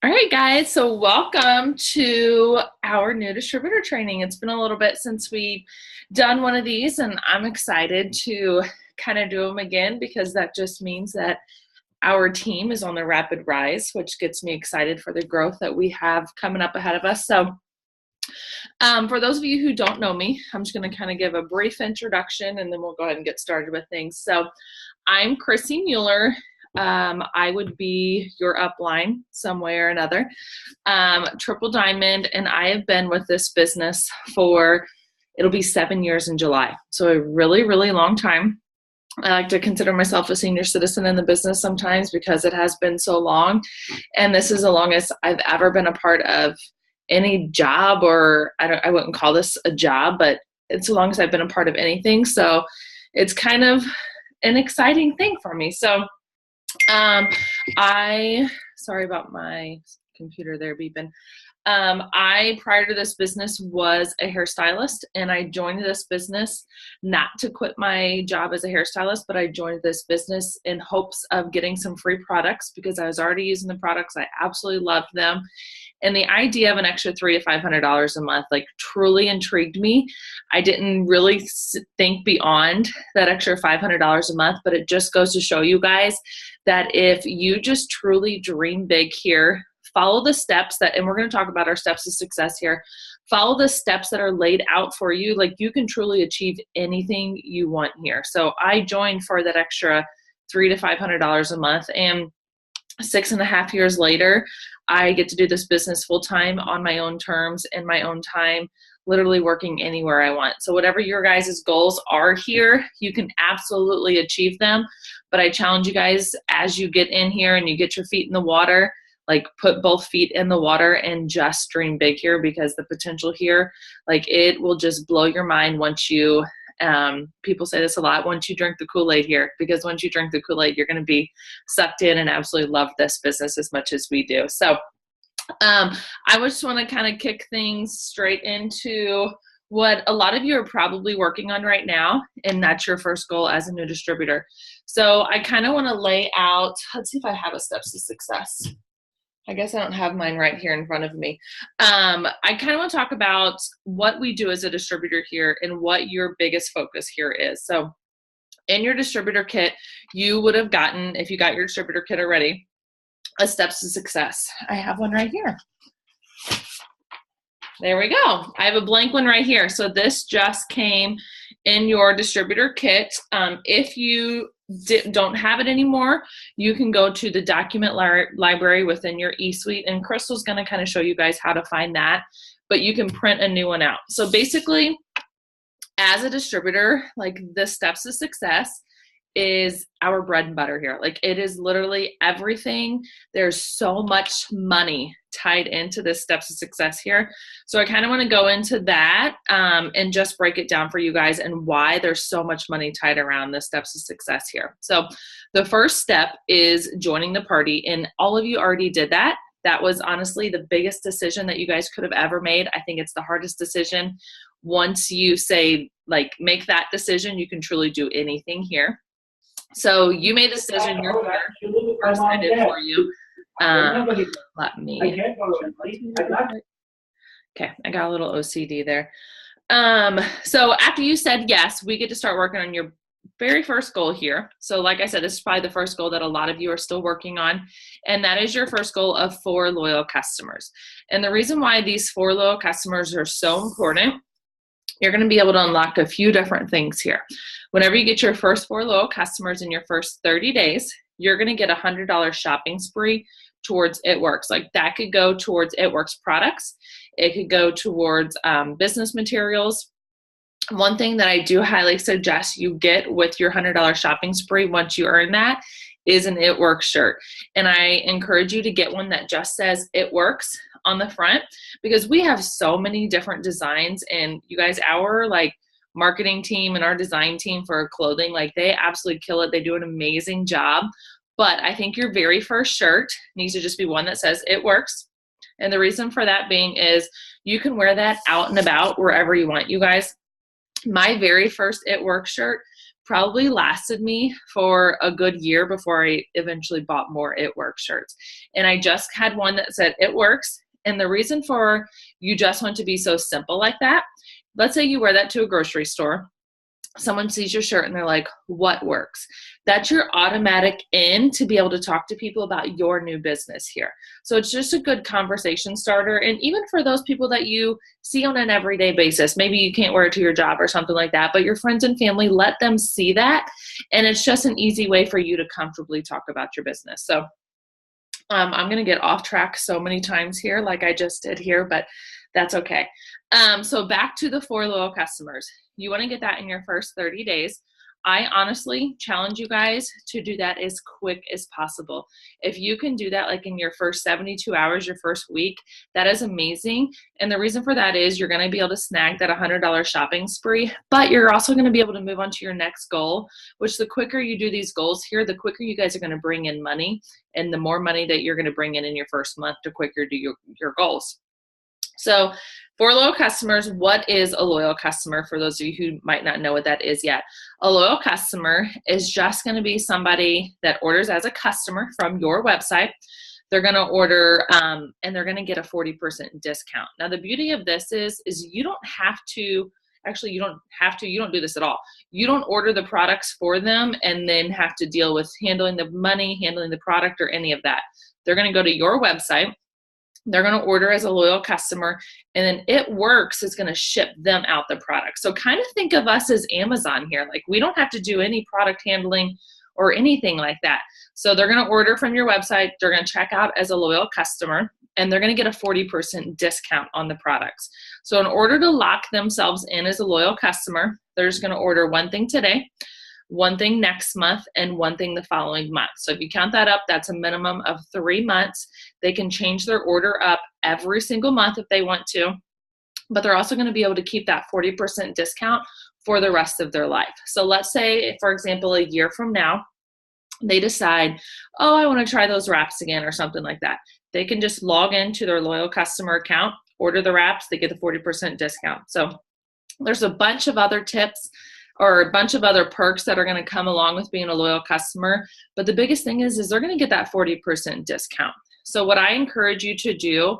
All right, guys, so welcome to our new distributor training. It's been a little bit since we've done one of these, and I'm excited to kind of do them again because that just means that our team is on the rapid rise, which gets me excited for the growth that we have coming up ahead of us. So for those of you who don't know me, I'm just going to kind of give a brief introduction, and then we'll go ahead and get started with things. So I'm Chrissy Mueller. I would be your upline some way or another. Triple Diamond, and I have been with this business for, it'll be 7 years in July. So a really, really long time. I like to consider myself a senior citizen in the business sometimes because it has been so long. And this is the longest I've ever been a part of any job, or I wouldn't call this a job, but it's the longest I've been a part of anything. So it's kind of an exciting thing for me. So sorry about my computer there beeping. I, prior to this business, was a hairstylist, and I joined this business not to quit my job as a hairstylist, but I joined this business in hopes of getting some free products because I was already using the products. I absolutely loved them. And the idea of an extra $300 to $500 a month, like, truly intrigued me. I didn't really think beyond that extra $500 a month, but it just goes to show you guys that if you just truly dream big here, follow the steps that, and we're going to talk about our steps to success here. Follow the steps that are laid out for you. Like, you can truly achieve anything you want here. So I joined for that extra $300 to $500 a month, and 6.5 years later, I get to do this business full time on my own terms, in my own time, literally working anywhere I want. So whatever your guys' goals are here, you can absolutely achieve them. But I challenge you guys, as you get in here and you get your feet in the water, like, put both feet in the water and just dream big here, because the potential here, like, it will just blow your mind once you, people say this a lot, once you drink the Kool-Aid here, because once you drink the Kool-Aid, you're going to be sucked in and absolutely love this business as much as we do. So I just want to kind of kick things straight into what a lot of you are probably working on right now, and that's your first goal as a new distributor. So I kind of want to lay out, let's see if I have a steps to success. I guess I don't have mine right here in front of me. I kind of want to talk about what we do as a distributor here and what your biggest focus here is. So in your distributor kit, you would have gotten, if you got your distributor kit already, a steps to success. I have one right here. There we go. I have a blank one right here. So this just came in your distributor kit. If you don't have it anymore, you can go to the document library within your eSuite, and Crystal's going to kind of show you guys how to find that, but you can print a new one out. So basically, as a distributor, like, the steps to success is our bread and butter here. Like, it is literally everything. There's so much money tied into this steps to success here. So I kind of want to go into that and just break it down for you guys and why there's so much money tied around the steps to success here. So the first step is joining the party, and all of you already did that. That was honestly the biggest decision that you guys could have ever made. I think it's the hardest decision. Once you say, like, make that decision, you can truly do anything here. So you made the decision. You're here. First, I did for you. Let me. Okay, I got a little OCD there. So after you said yes, we get to start working on your very first goal here. So like I said, this is probably the first goal that a lot of you are still working on, and that is your first goal of 4 loyal customers. And the reason why these 4 loyal customers are so important, you're going to be able to unlock a few different things here. Whenever you get your first 4 loyal customers in your first 30 days, you're going to get a $100 shopping spree towards It Works. Like, that could go towards It Works products. It could go towards business materials. One thing that I do highly suggest you get with your $100 shopping spree once you earn that is an It Works shirt. And I encourage you to get one that just says It Works on the front, because we have so many different designs, and you guys, our, like, marketing team and our design team for clothing, like, they absolutely kill it. They do an amazing job. But I think your very first shirt needs to just be one that says It Works. And the reason for that being is you can wear that out and about wherever you want. You guys, my very first It Works shirt probably lasted me for a good year before I eventually bought more It Works shirts. And I just had one that said It Works. And the reason for you just want to be so simple like that, let's say you wear that to a grocery store. Someone sees your shirt and they're like, what works? That's your automatic in to be able to talk to people about your new business here. So it's just a good conversation starter. And even for those people that you see on an everyday basis, maybe you can't wear it to your job or something like that, but your friends and family, let them see that. And it's just an easy way for you to comfortably talk about your business. So I'm going to get off track so many times here, like I just did here, but that's okay. So back to the 4 loyal customers. You want to get that in your first 30 days. I honestly challenge you guys to do that as quick as possible. If you can do that like in your first 72 hours, your first week, that is amazing. And the reason for that is you're going to be able to snag that $100 shopping spree, but you're also going to be able to move on to your next goal, which the quicker you do these goals here, the quicker you guys are going to bring in money. And the more money that you're going to bring in your first month, the quicker do your goals. So for loyal customers, what is a loyal customer? For those of you who might not know what that is yet, a loyal customer is just going to be somebody that orders as a customer from your website. They're going to order and they're going to get a 40% discount. Now, the beauty of this is you don't have to, actually, you don't do this at all. You don't order the products for them and then have to deal with handling the money, handling the product, or any of that. They're going to go to your website. They're going to order as a loyal customer, and then It Works is going to ship them out the product. So kind of think of us as Amazon here. Like, we don't have to do any product handling or anything like that. So they're going to order from your website. They're going to check out as a loyal customer, and they're going to get a 40% discount on the products. So in order to lock themselves in as a loyal customer, they're just going to order one thing today, one thing next month, and one thing the following month. So if you count that up, that's a minimum of 3 months. They can change their order up every single month if they want to, but they're also going to be able to keep that 40% discount for the rest of their life. So let's say, for example, a year from now, they decide, oh, I want to try those wraps again or something like that. They can just log into their loyal customer account, order the wraps, they get the 40% discount. So there's a bunch of other tips or a bunch of other perks that are going to come along with being a loyal customer. But the biggest thing is they're going to get that 40% discount. So what I encourage you to do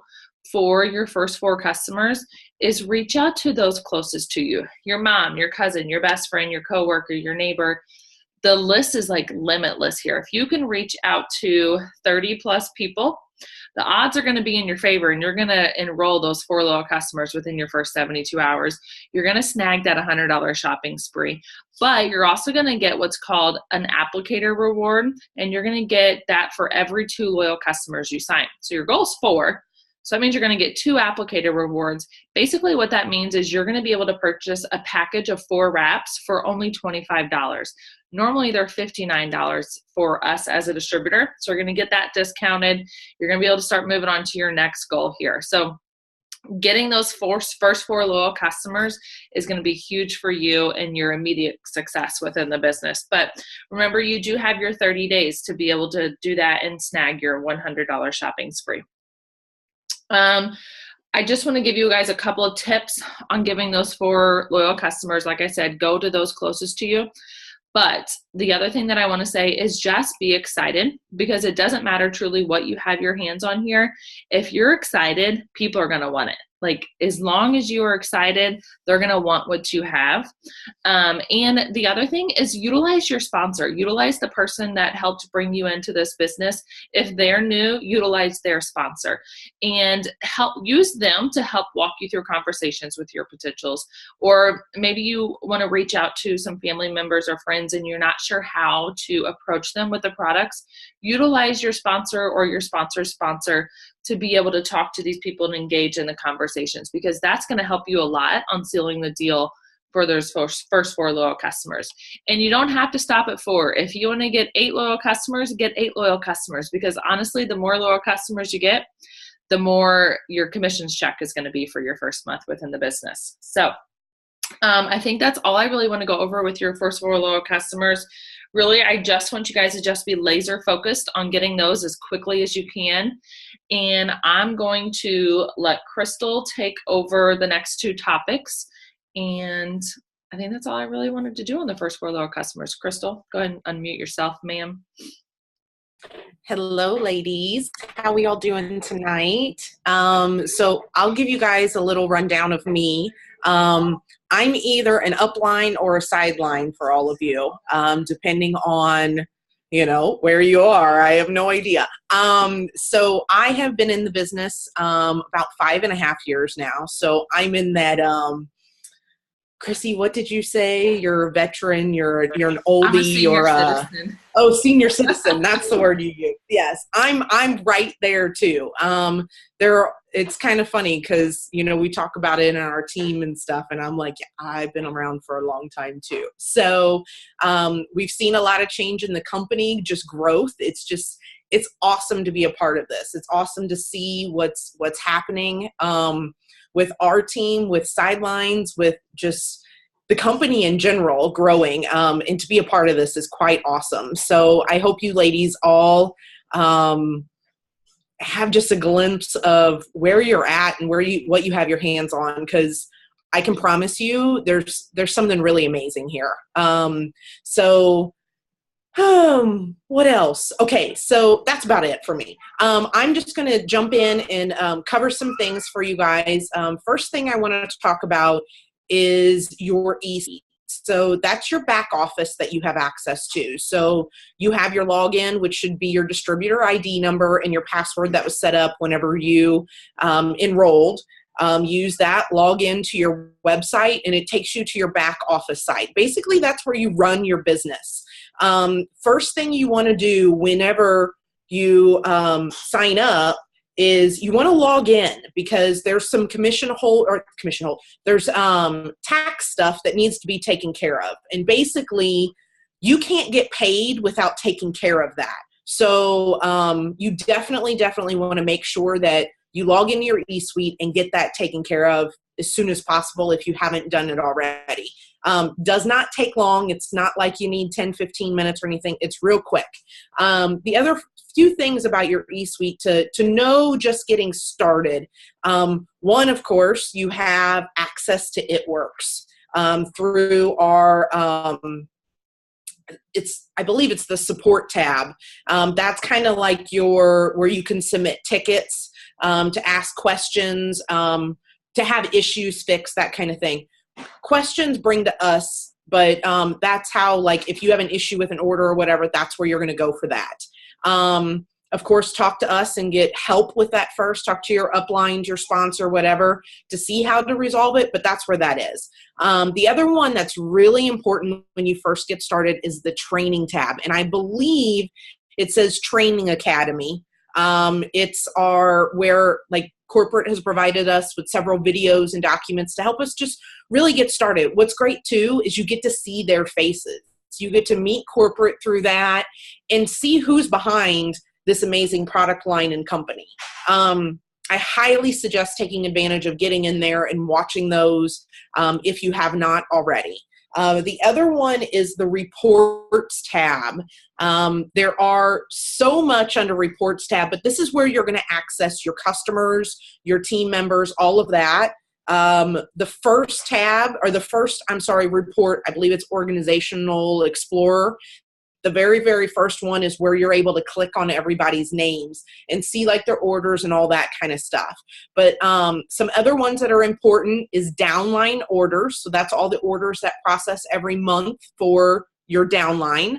for your first 4 customers is reach out to those closest to you, your mom, your cousin, your best friend, your coworker, your neighbor. The list is like limitless here. If you can reach out to 30 plus people, the odds are going to be in your favor, and you're going to enroll those 4 loyal customers within your first 72 hours. You're going to snag that $100 shopping spree, but you're also going to get what's called an applicator reward, and you're going to get that for every 2 loyal customers you sign. So your goal is 4. So that means you're going to get 2 applicator rewards. Basically what that means is you're going to be able to purchase a package of 4 wraps for only $25. Normally they're $59 for us as a distributor. So you're going to get that discounted. You're going to be able to start moving on to your next goal here. So getting those first 4 loyal customers is going to be huge for you and your immediate success within the business. But remember, you do have your 30 days to be able to do that and snag your $100 shopping spree. I just want to give you guys a couple of tips on giving those 4 loyal customers. Like I said, go to those closest to you. But the other thing that I want to say is just be excited, because it doesn't matter truly what you have your hands on here. If you're excited, people are going to want it. Like, as long as you are excited, they're going to want what you have. And the other thing is utilize your sponsor. Utilize the person that helped bring you into this business. If they're new, utilize their sponsor and use them to help walk you through conversations with your potentials. Or maybe you want to reach out to some family members or friends and you're not sure how to approach them with the products. Utilize your sponsor or your sponsor's sponsor to be able to talk to these people and engage in the conversations, because that's going to help you a lot on sealing the deal for those first 4 loyal customers. And you don't have to stop at 4. If you want to get 8 loyal customers, get 8 loyal customers, because honestly, the more loyal customers you get, the more your commissions check is going to be for your first month within the business. So I think that's all I really want to go over with your first 4 loyal customers. Really, I just want you guys to just be laser focused on getting those as quickly as you can. And I'm going to let Crystal take over the next 2 topics. And I think that's all I really wanted to do on the first 4 loyal customers. Crystal, go ahead and unmute yourself, ma'am. Hello, ladies. How are y'all doing tonight? So I'll give you guys a little rundown of me. I'm either an upline or a sideline for all of you, depending on, where you are. I have no idea. So I have been in the business about 5.5 years now. So I'm in that Chrissy, what did you say? You're a veteran, you're an oldie, I'm a senior citizen. Oh, senior citizen. That's the word you use. Yes. I'm right there too. It's kind of funny because, we talk about it in our team and stuff, and I'm like, I've been around for a long time too. So we've seen a lot of change in the company, just growth. It's awesome to be a part of this. It's awesome to see what's happening with our team, with Sidelines, with just the company in general growing, and to be a part of this is quite awesome. So I hope you ladies all have just a glimpse of where you're at and what you have your hands on, because I can promise you there's something really amazing here. What else? Okay, so that's about it for me. I'm just going to jump in and cover some things for you guys. First thing I wanted to talk about is your e-suite. So that's your back office that you have access to. So you have your login, which should be your distributor ID number and your password that was set up whenever you enrolled. Use that, log into your website, and it takes you to your back office site. Basically, that's where you run your business. First thing you want to do whenever you sign up is you want to log in, because there's some there's tax stuff that needs to be taken care of. And basically, you can't get paid without taking care of that. So you definitely want to make sure that you log into your e-suite and get that taken care of as soon as possible if you haven't done it already. Does not take long. It's not like you need 10, 15 minutes or anything. It's real quick. The other few things about your e-suite to know just getting started. One, of course, you have access to ItWorks through our I believe it's the support tab. That's kind of like where you can submit tickets, to ask questions, to have issues fixed, that kind of thing. Questions bring to us, but that's how, like, if you have an issue with an order or whatever, that's where you're going to go for that. Of course, talk to us and get help with that first. Talk to your uplines, your sponsor, whatever, to see how to resolve it, but that's where that is. The other one that's really important when you first get started is the training tab, and I believe it says Training Academy. It's where corporate has provided us with several videos and documents to help us just really get started. What's great too is you get to see their faces. You get to meet corporate through that and see who's behind this amazing product line and company. I highly suggest taking advantage of getting in there and watching those if you have not already. The other one is the reports tab. There are so much under reports tab, but this is where you're going to access your customers, your team members, all of that. The first tab, or report, I believe it's Organizational Explorer. The very, very first one is where you're able to click on everybody's names and see their orders and all that kind of stuff. But some other ones that are important is downline orders. So that's all the orders that process every month for your downline.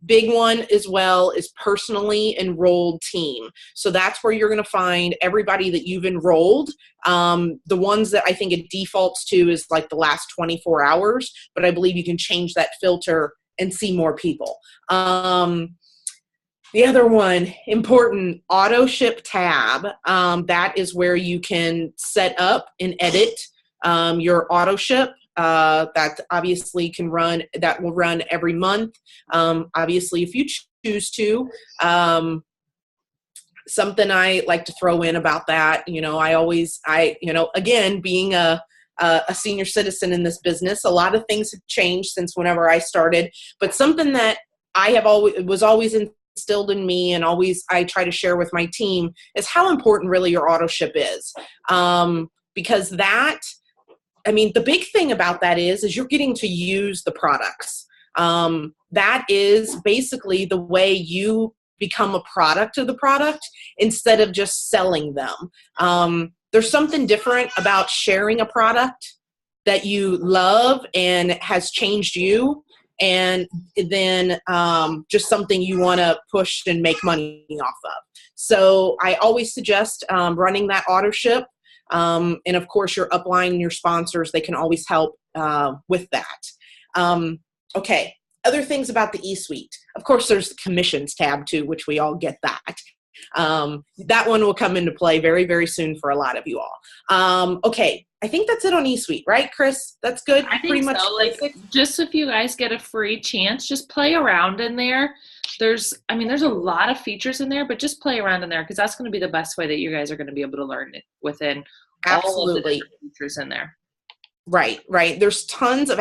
Big one as well is personally enrolled team. So that's where you're going to find everybody that you've enrolled. The ones that I think it defaults to is the last 24 hours, but I believe you can change that filter and see more people. The other one, important, auto ship tab. That is where you can set up and edit your auto ship. That obviously that will run every month. Obviously, if you choose to. Something I like to throw in about that, again, being a senior citizen in this business, a lot of things have changed since whenever I started, but something that was always instilled in me and always I try to share with my team is how important really your auto ship is. Because that I mean, the big thing about that is you're getting to use the products. That is basically the way you become a product of the product instead of just selling them. There's something different about sharing a product that you love and has changed you, and then just something you want to push and make money off of. So I always suggest running that auto ship. And of course, your upline and your sponsors, they can always help with that. Okay, other things about the eSuite. Of course, there's the commissions tab too, which we all get that. That one will come into play very, very soon for a lot of you all. Okay, I think that's it on eSuite, right, Chris? That's good? I think Pretty much so. Like, just if you guys get a free chance, just play around in there. There's a lot of features in there, but just play around in there because that's going to be the best way that you guys are going to be able to learn it within all of the different features in there. Right. There's tons of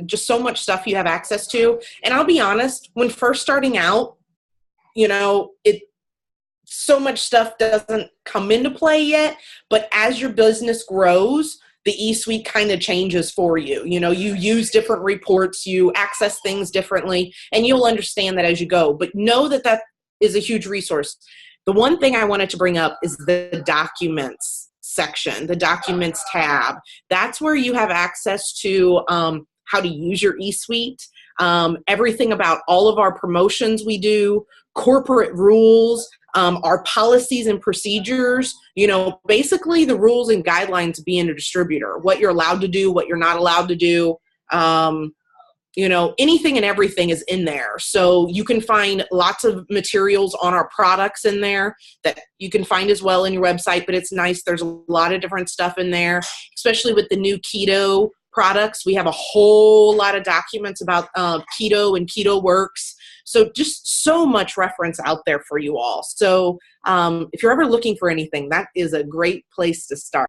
just so much stuff you have access to. And I'll be honest, when first starting out, so much stuff doesn't come into play yet, but as your business grows, the eSuite kind of changes for you. You use different reports, you access things differently, and you'll understand that as you go. But know that that is a huge resource. The one thing I wanted to bring up is the documents section, the documents tab. That's where you have access to how to use your eSuite, everything about all of our promotions we do, corporate rules, our policies and procedures, basically the rules and guidelines of being a distributor, what you're allowed to do, what you're not allowed to do, anything and everything is in there. So you can find lots of materials on our products in there that you can find as well in your website, but it's nice. There's a lot of different stuff in there, especially with the new keto products. We have a whole lot of documents about keto and keto works. So just so much reference out there for you all. So if you're ever looking for anything, that is a great place to start.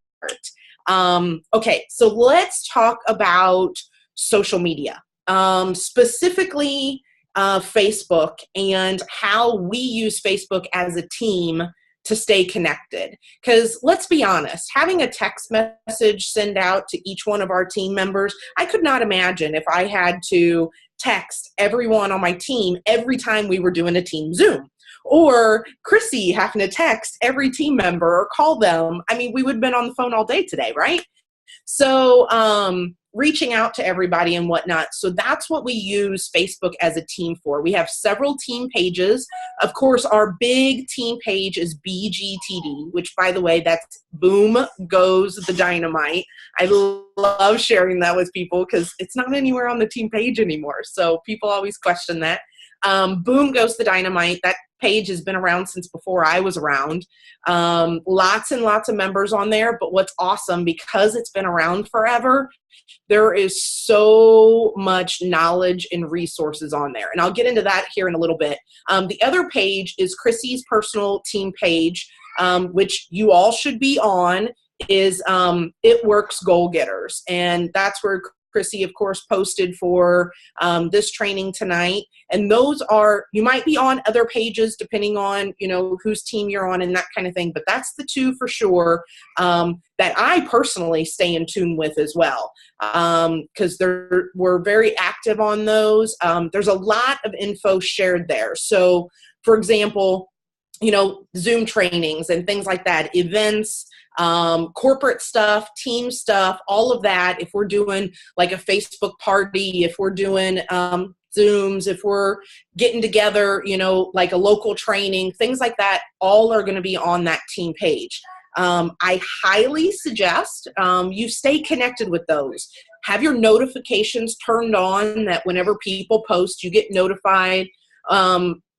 Okay, so let's talk about social media, specifically Facebook and how we use Facebook as a team to stay connected. Because let's be honest, having a text message send out to each one of our team members, I could not imagine if I had to text everyone on my team every time we were doing a team Zoom, or Chrissy having to text every team member or call them. I mean, we would have been on the phone all day today, right? So reaching out to everybody and whatnot. So that's what we use Facebook as a team for. We have several team pages. Of course, our big team page is BGTD, which, by the way, that's Boom Goes the Dynamite. I love sharing that with people because it's not anywhere on the team page anymore. So people always question that. Boom Goes the Dynamite. That page has been around since before I was around. Lots and lots of members on there. But what's awesome, because it's been around forever, there is so much knowledge and resources on there. And I'll get into that here in a little bit. The other page is Chrissy's personal team page, which you all should be on, is It Works Goal Getters. And that's where Chrissy, of course, posted for this training tonight. And those are, you might be on other pages depending on, whose team you're on and that kind of thing. But that's the two for sure that I personally stay in tune with as well. Because we're very active on those. There's a lot of info shared there. So, for example, Zoom trainings and things like that, events, corporate stuff, team stuff, all of that. If we're doing like a Facebook party, if we're doing Zooms, if we're getting together, like a local training, things like that, all are going to be on that team page. I highly suggest you stay connected with those. Have your notifications turned on that whenever people post, you get notified.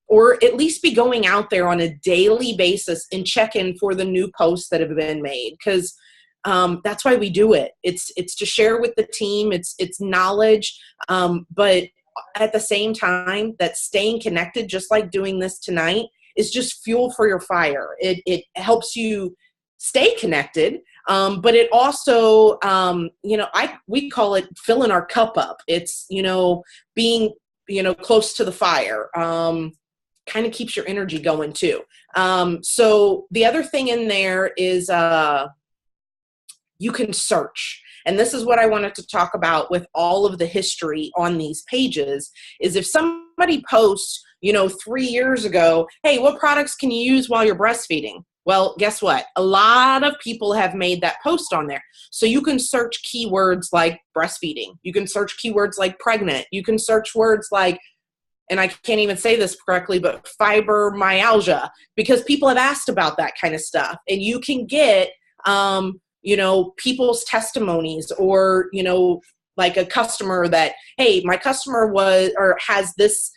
Or at least be going out there on a daily basis and check in for the new posts that have been made. Because that's why we do it. It's to share with the team. It's knowledge. But at the same time, that staying connected, just like doing this tonight, is just fuel for your fire. It helps you stay connected. But it also, we call it filling our cup up. It's, being, close to the fire. Kind of keeps your energy going too. So the other thing in there is you can search. And this is what I wanted to talk about with all of the history on these pages, is if somebody posts, 3 years ago, hey, what products can you use while you're breastfeeding? Well, guess what? A lot of people have made that post on there. So you can search keywords like breastfeeding. You can search keywords like pregnant. You can search words like, and I can't even say this correctly, but fibromyalgia, because people have asked about that kind of stuff. And you can get, people's testimonies, or, like a customer that, hey, my customer has this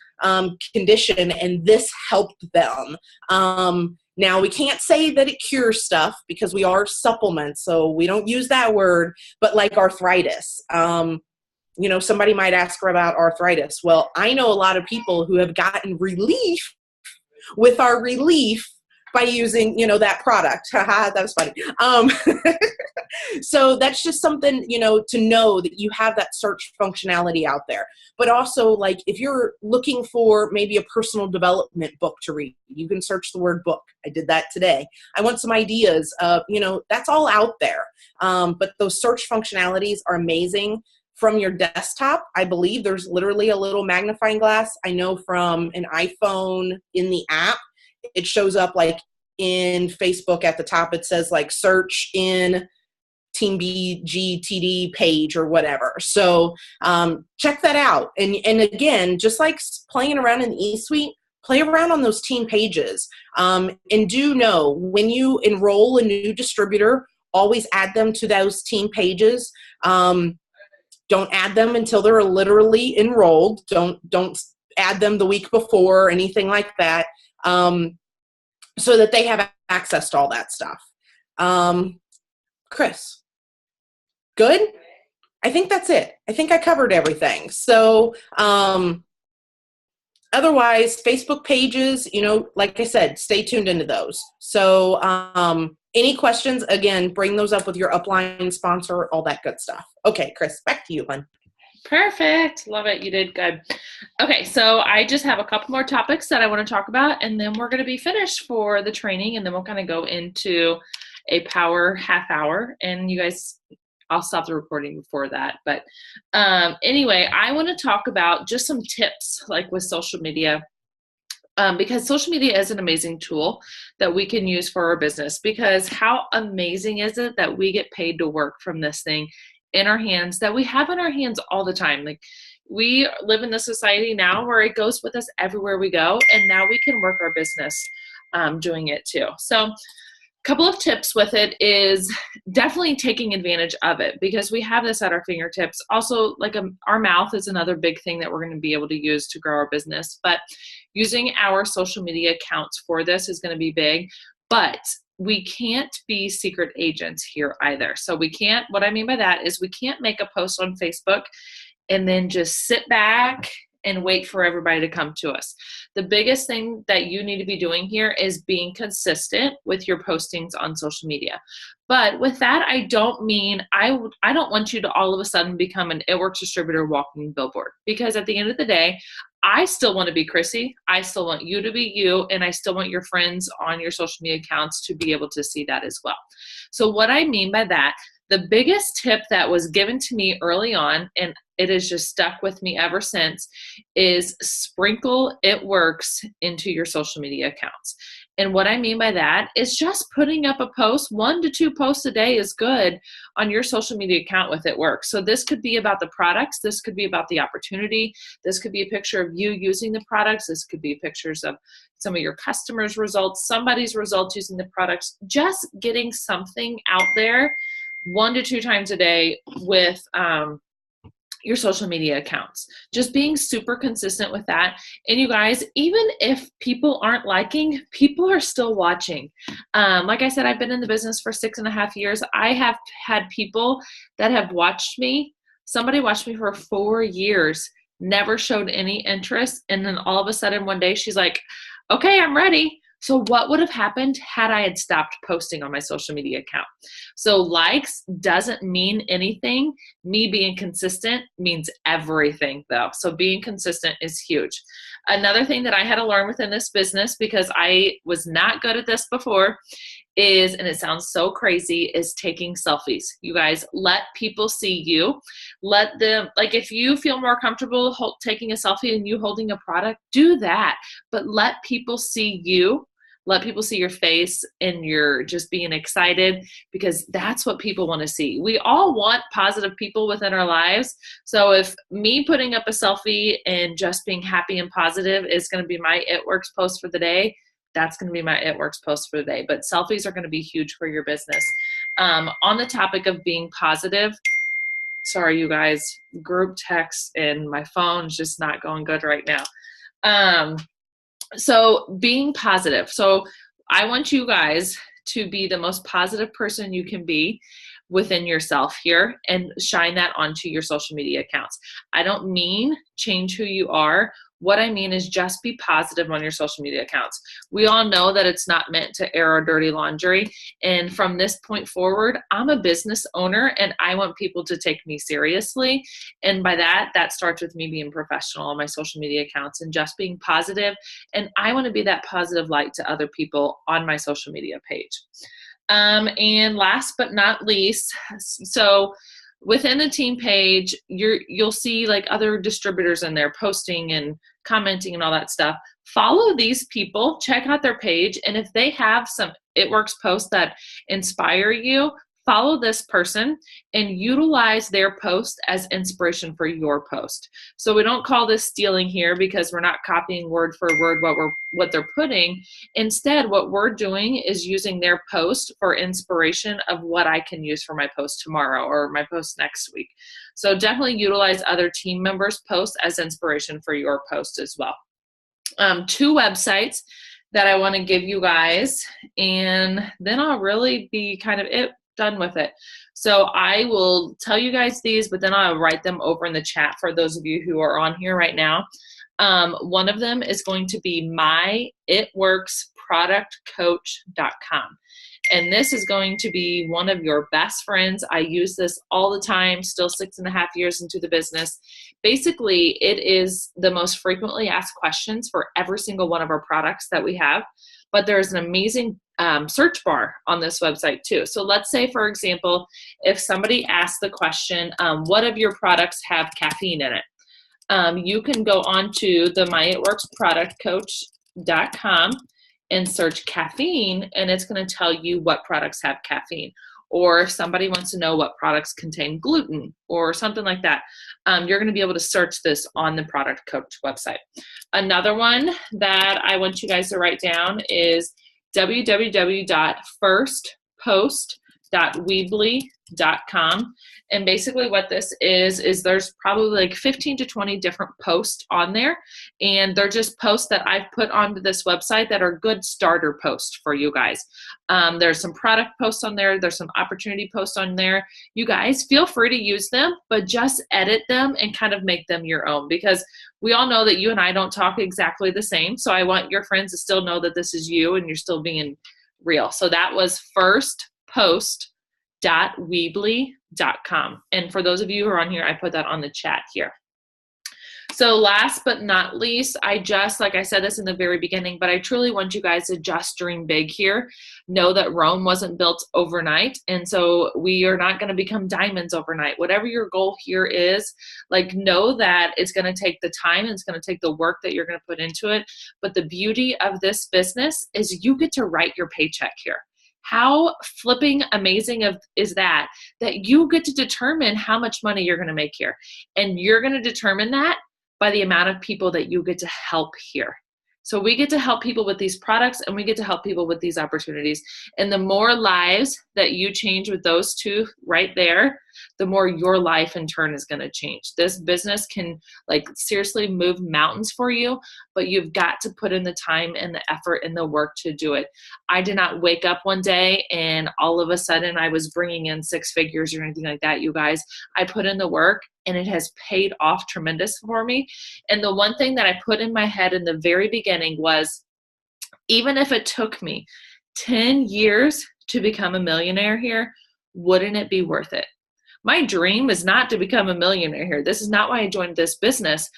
condition and this helped them. Now, we can't say that it cures stuff because we are supplements, so we don't use that word, but like arthritis. Somebody might ask her about arthritis. Well, I know a lot of people who have gotten relief with our relief by using, that product. Haha, that was funny. So that's just something, to know that you have that search functionality out there. But also, like, if you're looking for maybe a personal development book to read, you can search the word book. I did that today. I want some ideas. That's all out there. But those search functionalities are amazing. From your desktop, I believe there's literally a little magnifying glass. I know from an iPhone in the app, it shows up like in Facebook at the top. It says like search in Team BGTD page or whatever. So check that out. And again, just like playing around in the eSuite, play around on those team pages. And do know when you enroll a new distributor, always add them to those team pages. Don't add them until they're literally enrolled. Don't add them the week before or anything like that, so that they have access to all that stuff. Chris, good? I think that's it. I think I covered everything. So otherwise, Facebook pages, like I said, stay tuned into those. So any questions, again, bring those up with your upline sponsor, all that good stuff. Okay, Chris, back to you, hon. Perfect. Love it. You did good. Okay, so I just have a couple more topics that I want to talk about, and then we're going to be finished for the training, and then we'll kind of go into a power half hour. And you guys, I'll stop the recording before that. But anyway, I want to talk about just some tips, like with social media. Because social media is an amazing tool that we can use for our business, because how amazing is it that we get paid to work from this thing in our hands, that we have in our hands all the time. Like, we live in this society now where it goes with us everywhere we go, and now we can work our business doing it too. So couple of tips with it is definitely taking advantage of it, because we have this at our fingertips. Also, like our mouth is another big thing that we're going to be able to use to grow our business. But using our social media accounts for this is going to be big. But we can't be secret agents here either. So we can't, what I mean by that is we can't make a post on Facebook and then just sit back and wait for everybody to come to us. The biggest thing that you need to be doing here is being consistent with your postings on social media. But with that, I don't mean, I don't want you to all of a sudden become an It Works distributor walking billboard, because at the end of the day, I still want to be Chrissy. I still want you to be you. And I still want your friends on your social media accounts to be able to see that as well. So what I mean by that, the biggest tip that was given to me early on, and it has just stuck with me ever since, is sprinkle It Works into your social media accounts. And what I mean by that is just putting up a post, 1 to 2 posts a day is good on your social media account with It Works. So this could be about the products. This could be about the opportunity. This could be a picture of you using the products. This could be pictures of some of your customers' results, somebody's results using the products. Just getting something out there 1 to 2 times a day with your social media accounts. Just being super consistent with that. And you guys, even if people aren't liking, people are still watching. Like I said, I've been in the business for 6.5 years. I have had people that have watched me. Somebody watched me for 4 years, never showed any interest. And then all of a sudden one day she's like, okay, I'm ready. So what would have happened had I had stopped posting on my social media account? So likes doesn't mean anything. Me being consistent means everything though. So being consistent is huge. Another thing that I had to learn within this business, because I was not good at this before, is, and it sounds so crazy, is taking selfies. You guys, let people see you. Let them, like, if you feel more comfortable taking a selfie and you holding a product, do that. But let people see you. Let people see your face and you're just being excited, because that's what people want to see. We all want positive people within our lives. So if me putting up a selfie and just being happy and positive is going to be my It Works post for the day, that's going to be my It Works post for the day. But selfies are going to be huge for your business. On the topic of being positive, sorry, you guys, group text and my phone's just not going good right now. So being positive. So I want you guys to be the most positive person you can be within yourself here and shine that onto your social media accounts. I don't mean change who you are. What I mean is just be positive on your social media accounts. We all know that it's not meant to air our dirty laundry. And from this point forward, I'm a business owner and I want people to take me seriously. And by that starts with me being professional on my social media accounts and just being positive. And I want to be that positive light to other people on my social media page. And last but not least, so within the team page, you'll see like other distributors in there posting and commenting and all that stuff. Follow these people, check out their page, and if they have some It Works posts that inspire you, follow this person and utilize their post as inspiration for your post. So we don't call this stealing here, because we're not copying word for word what they're putting. Instead, what we're doing is using their post for inspiration of what I can use for my post tomorrow or my post next week. So definitely utilize other team members' posts as inspiration for your post as well. 2 websites that I want to give you guys, and then I'll really be kind of done with it. So I will tell you guys these, but then I'll write them over in the chat for those of you who are on here right now. One of them is going to be myitworksproductcoach.com. And this is going to be one of your best friends. I use this all the time, still 6.5 years into the business. Basically, it is the most frequently asked questions for every single one of our products that we have. But there's an amazing search bar on this website too. So let's say, for example, if somebody asks the question, what of your products have caffeine in it? You can go on to the myitworksproductcoach.com and search caffeine, and it's going to tell you what products have caffeine. Or if somebody wants to know what products contain gluten or something like that, you're going to be able to search this on the Product Coach website. Another one that I want you guys to write down is www.firstpost.weebly.com. And basically what this is there's probably like 15 to 20 different posts on there. And they're just posts that I've put onto this website that are good starter posts for you guys. There's some product posts on there. There's some opportunity posts on there. You guys feel free to use them, but just edit them and kind of make them your own, because we all know that you and I don't talk exactly the same. So I want your friends to still know that this is you and you're still being real. So that was firstpost.weebly.com. And for those of you who are on here, I put that on the chat here. So last but not least, like I said this in the very beginning, but I truly want you guys to just dream big here. Know that Rome wasn't built overnight. And so we are not going to become diamonds overnight. Whatever your goal here is, like, know that it's going to take the time and it's going to take the work that you're going to put into it. But the beauty of this business is you get to write your paycheck here. How flipping amazing is that you get to determine how much money you're going to make here. And you're going to determine that by the amount of people that you get to help here. So we get to help people with these products and we get to help people with these opportunities. And the more lives that you change with those two right there, the more your life in turn is going to change. This business can seriously move mountains for you, but you've got to put in the time and the effort and the work to do it. I did not wake up one day and all of a sudden I was bringing in 6 figures or anything like that, you guys. I put in the work and it has paid off tremendous for me. And the one thing that I put in my head in the very beginning was, even if it took me 10 years to become a millionaire here, wouldn't it be worth it? My dream is not to become a millionaire here. This is not why I joined this business,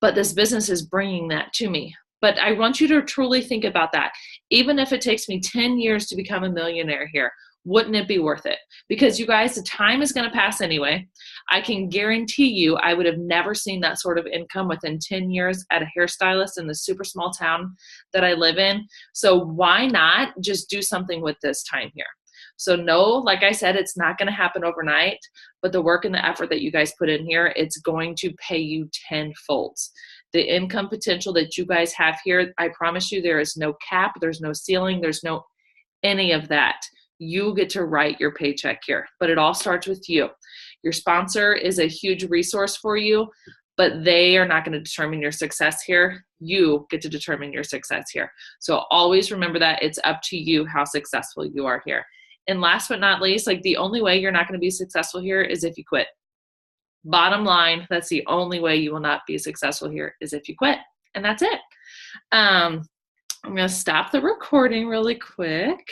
but this business is bringing that to me. But I want you to truly think about that. Even if it takes me 10 years to become a millionaire here, wouldn't it be worth it? Because you guys, the time is going to pass anyway. I can guarantee you I would have never seen that sort of income within 10 years at a hairstylist in the super small town that I live in. So why not just do something with this time here? So no, like I said, it's not going to happen overnight, but the work and the effort that you guys put in here, it's going to pay you tenfold. The income potential that you guys have here, I promise you, there is no cap, there's no ceiling, there's no any of that. You get to write your paycheck here, but it all starts with you. Your sponsor is a huge resource for you, but they are not going to determine your success here. You get to determine your success here. So always remember that it's up to you how successful you are here. And last but not least, like the only way you're not going to be successful here is if you quit. Bottom line, that's the only way you will not be successful here is if you quit. And that's it. I'm going to stop the recording really quick.